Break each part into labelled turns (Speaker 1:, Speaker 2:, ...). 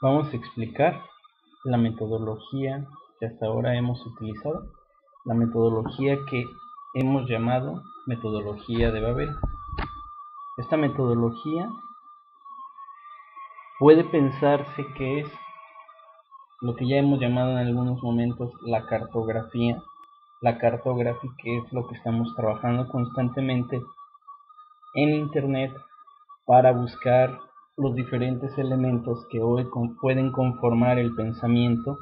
Speaker 1: Vamos a explicar la metodología que hasta ahora hemos utilizado, la metodología que hemos llamado metodología de Babel. Esta metodología puede pensarse que es lo que ya hemos llamado en algunos momentos la cartografía. La cartografía, que es lo que estamos trabajando constantemente en internet para buscar los diferentes elementos que hoy pueden conformar el pensamiento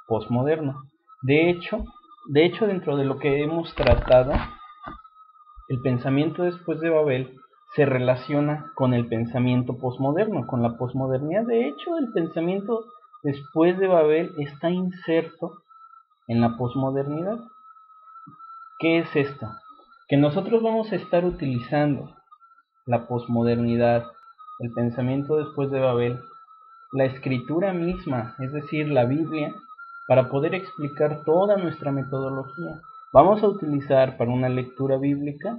Speaker 1: postmoderno. De hecho, dentro de lo que hemos tratado, el pensamiento después de Babel se relaciona con el pensamiento postmoderno, con la posmodernidad. De hecho, el pensamiento después de Babel está inserto en la posmodernidad. ¿Qué es esto? Que nosotros vamos a estar utilizando la posmodernidad, el pensamiento después de Babel, la escritura misma, es decir, la Biblia, para poder explicar toda nuestra metodología. Vamos a utilizar para una lectura bíblica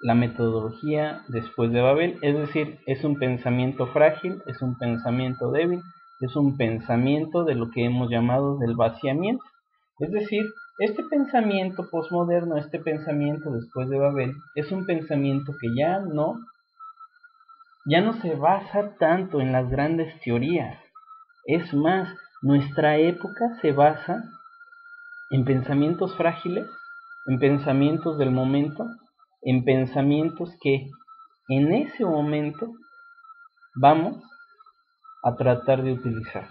Speaker 1: la metodología después de Babel, es decir, es un pensamiento frágil, es un pensamiento débil, es un pensamiento de lo que hemos llamado del vaciamiento. Es decir, este pensamiento posmoderno, este pensamiento después de Babel, es un pensamiento que ya no se basa tanto en las grandes teorías. Es más, nuestra época se basa en pensamientos frágiles, en pensamientos del momento, en pensamientos que en ese momento vamos a tratar de utilizar.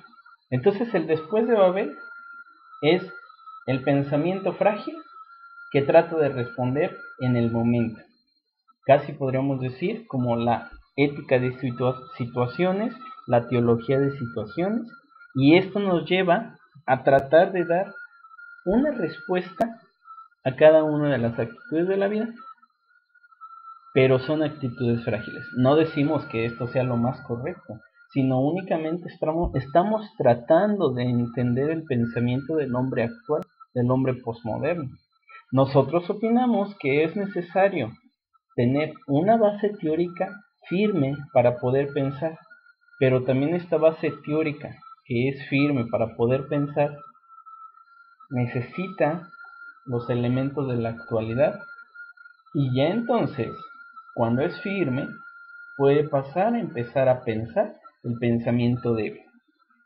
Speaker 1: Entonces el después de Babel es el pensamiento frágil que trata de responder en el momento. Casi podríamos decir como la ética de situaciones, la teología de situaciones, y esto nos lleva a tratar de dar una respuesta a cada una de las actitudes de la vida, pero son actitudes frágiles. No decimos que esto sea lo más correcto, sino únicamente estamos tratando de entender el pensamiento del hombre actual, del hombre posmoderno. Nosotros opinamos que es necesario tener una base teórica firme para poder pensar, pero también esta base teórica que es firme para poder pensar necesita los elementos de la actualidad, y ya entonces, cuando es firme, puede pasar a empezar a pensar el pensamiento débil.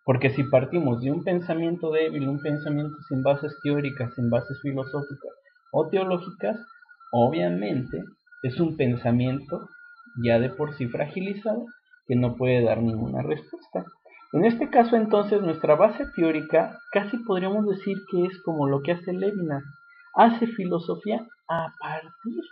Speaker 1: Porque si partimos de un pensamiento débil, un pensamiento sin bases teóricas, sin bases filosóficas o teológicas, obviamente es un pensamiento ya de por sí fragilizado que no puede dar ninguna respuesta. En este caso, entonces, nuestra base teórica casi podríamos decir que es como lo que hace Levinas. Hace filosofía a partir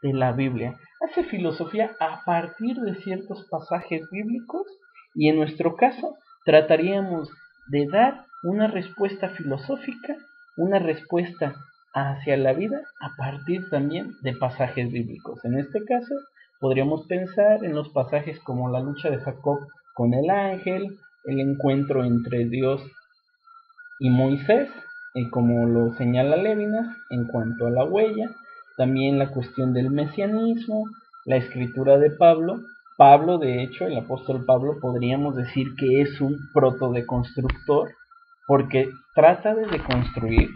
Speaker 1: de la Biblia, hace filosofía a partir de ciertos pasajes bíblicos, y en nuestro caso trataríamos de dar una respuesta filosófica, una respuesta hacia la vida a partir también de pasajes bíblicos. En este caso, podríamos pensar en los pasajes como la lucha de Jacob con el ángel, el encuentro entre Dios y Moisés, como lo señala Levinas en cuanto a la huella, también la cuestión del mesianismo, la escritura de Pablo. Pablo, de hecho, el apóstol Pablo, podríamos decir que es un protodeconstructor, porque trata de deconstruir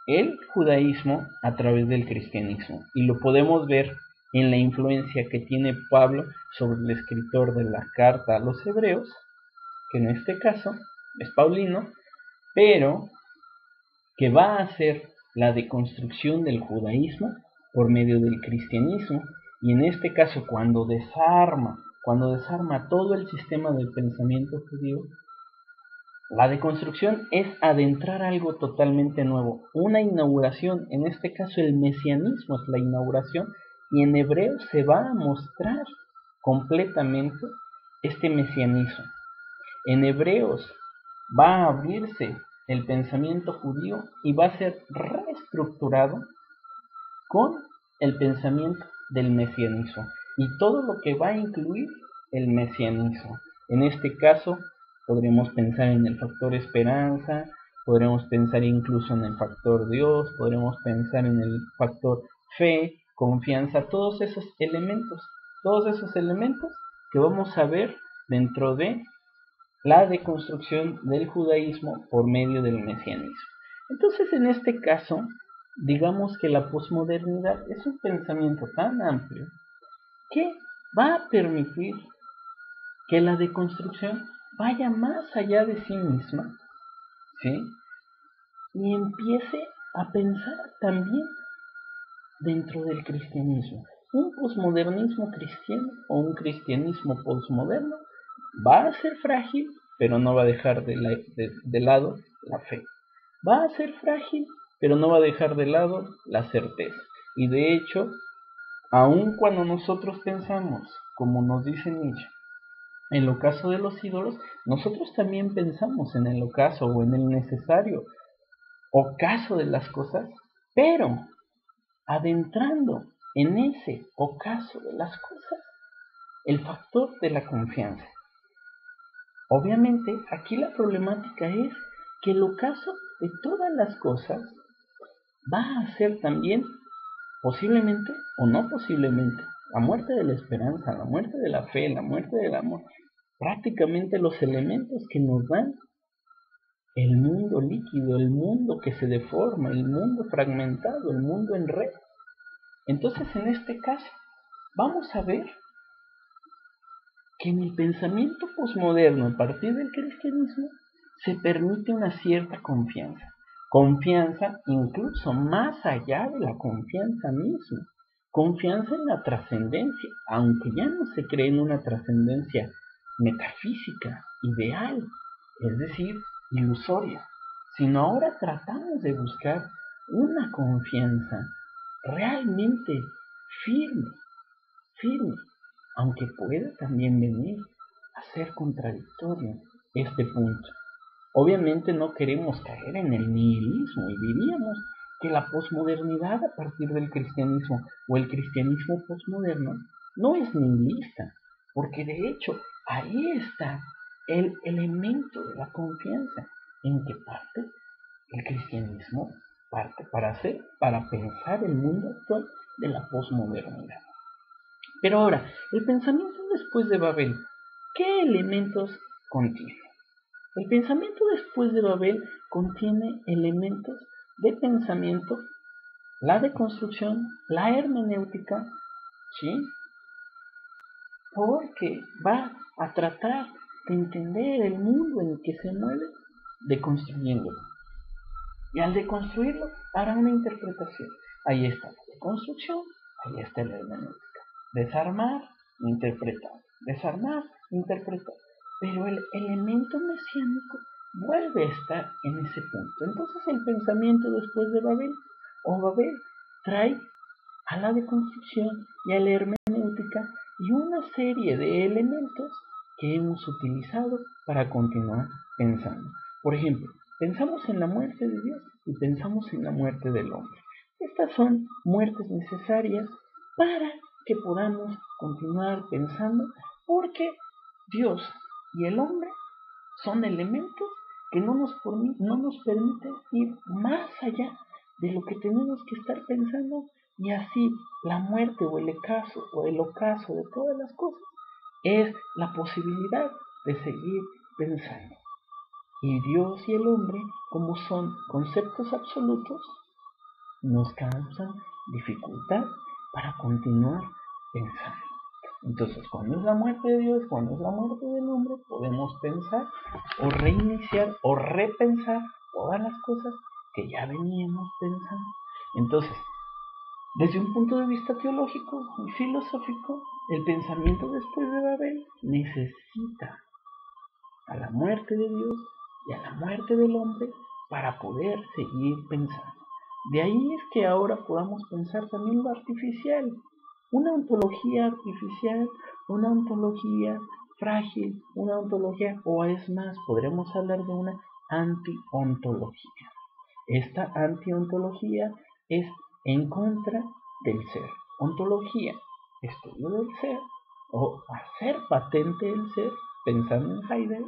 Speaker 1: el judaísmo a través del cristianismo, y lo podemos ver en la influencia que tiene Pablo sobre el escritor de la carta a los hebreos, que en este caso es Paulino, pero que va a hacer la deconstrucción del judaísmo por medio del cristianismo, y en este caso cuando desarma todo el sistema del pensamiento judío, la deconstrucción es adentrar algo totalmente nuevo, una inauguración. En este caso el mesianismo es la inauguración, y en hebreo se va a mostrar completamente este mesianismo. En Hebreos va a abrirse el pensamiento judío y va a ser reestructurado con el pensamiento del mesianismo y todo lo que va a incluir el mesianismo. En este caso, podremos pensar en el factor esperanza, podremos pensar incluso en el factor Dios, podremos pensar en el factor fe, confianza, todos esos elementos que vamos a ver dentro de la deconstrucción del judaísmo por medio del mesianismo. Entonces, en este caso, digamos que la posmodernidad es un pensamiento tan amplio que va a permitir que la deconstrucción vaya más allá de sí misma, ¿sí? Y empiece a pensar también dentro del cristianismo. Un posmodernismo cristiano o un cristianismo posmoderno va a ser frágil, pero no va a dejar de lado la fe. Va a ser frágil, pero no va a dejar de lado la certeza. Y de hecho, aun cuando nosotros pensamos, como nos dice Nietzsche, en el ocaso de los ídolos, nosotros también pensamos en el ocaso o en el necesario ocaso de las cosas, pero adentrando en ese ocaso de las cosas el factor de la confianza. Obviamente, aquí la problemática es que el ocaso de todas las cosas va a ser también, posiblemente o no posiblemente, la muerte de la esperanza, la muerte de la fe, la muerte del amor, prácticamente los elementos que nos dan el mundo líquido, el mundo que se deforma, el mundo fragmentado, el mundo en red. Entonces, en este caso, vamos a ver que en el pensamiento posmoderno, a partir del cristianismo, se permite una cierta confianza. Confianza incluso más allá de la confianza misma. Confianza en la trascendencia, aunque ya no se cree en una trascendencia metafísica, ideal, es decir, ilusoria, sino ahora tratamos de buscar una confianza realmente firme, firme, aunque pueda también venir a ser contradictorio este punto. Obviamente no queremos caer en el nihilismo y diríamos que la posmodernidad a partir del cristianismo o el cristianismo posmoderno no es nihilista, porque de hecho ahí está el elemento de la confianza en que parte el cristianismo, parte para pensar el mundo actual de la posmodernidad. Pero ahora, el pensamiento después de Babel, ¿qué elementos contiene? El pensamiento después de Babel contiene elementos de pensamiento, la deconstrucción, la hermenéutica, ¿sí? Porque va a tratar de entender el mundo en el que se mueve, deconstruyéndolo. Y al deconstruirlo, hará una interpretación. Ahí está la deconstrucción, ahí está la hermenéutica. Desarmar, interpretar. Desarmar, interpretar. Pero el elemento mesiánico vuelve a estar en ese punto. Entonces el pensamiento después de Babel o Babel trae a la deconstrucción y a la hermenéutica y una serie de elementos que hemos utilizado para continuar pensando. Por ejemplo, pensamos en la muerte de Dios y pensamos en la muerte del hombre. Estas son muertes necesarias para que podamos continuar pensando, porque Dios y el hombre son elementos que no nos permiten ir más allá de lo que tenemos que estar pensando, y así la muerte o el ocaso de todas las cosas es la posibilidad de seguir pensando. Y Dios y el hombre, como son conceptos absolutos, nos causan dificultad para continuar pensando. Entonces, cuando es la muerte de Dios, cuando es la muerte del hombre, podemos pensar o reiniciar o repensar todas las cosas que ya veníamos pensando. Entonces, desde un punto de vista teológico y filosófico, el pensamiento después de Babel necesita a la muerte de Dios y a la muerte del hombre para poder seguir pensando. De ahí es que ahora podamos pensar también lo artificial, una ontología artificial, una ontología frágil, una ontología, o es más, podremos hablar de una antiontología. Esta antiontología es en contra del ser. Ontología, estudio del ser, o hacer patente el ser, pensando en Heidegger,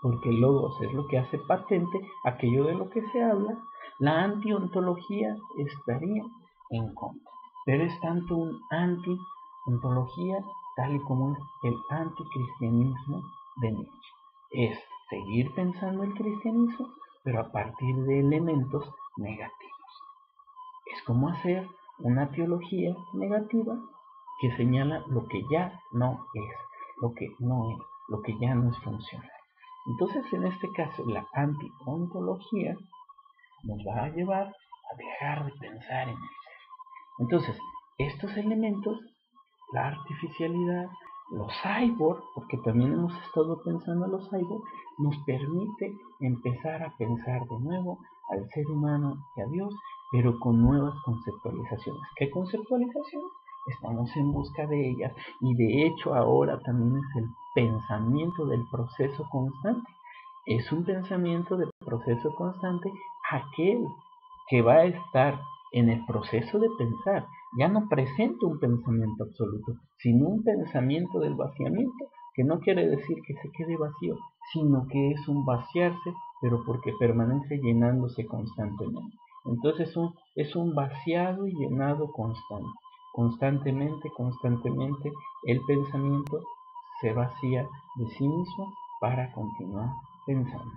Speaker 1: porque el logos es lo que hace patente aquello de lo que se habla. La antiontología estaría en contra, pero es tanto un anti Ontología, tal y como es el anticristianismo de Nietzsche. Es seguir pensando el cristianismo, pero a partir de elementos negativos. Es como hacer una teología negativa que señala lo que ya no es, lo que no es, lo que ya no es funcional. Entonces, en este caso, la antiontología nos va a llevar a dejar de pensar en el ser. Entonces, estos elementos, la artificialidad, los cyborg, porque también hemos estado pensando en los cyborg, nos permite empezar a pensar de nuevo al ser humano y a Dios, pero con nuevas conceptualizaciones. ¿Qué conceptualizaciones? Estamos en busca de ellas, y de hecho ahora también es el pensamiento del proceso constante. Es un pensamiento del proceso constante aquel que va a estar en el proceso de pensar. Ya no presenta un pensamiento absoluto, sino un pensamiento del vaciamiento, que no quiere decir que se quede vacío, sino que es un vaciarse, pero porque permanece llenándose constantemente. Entonces es un vaciado y llenado constante. Constantemente el pensamiento se vacía de sí mismo para continuar pensando.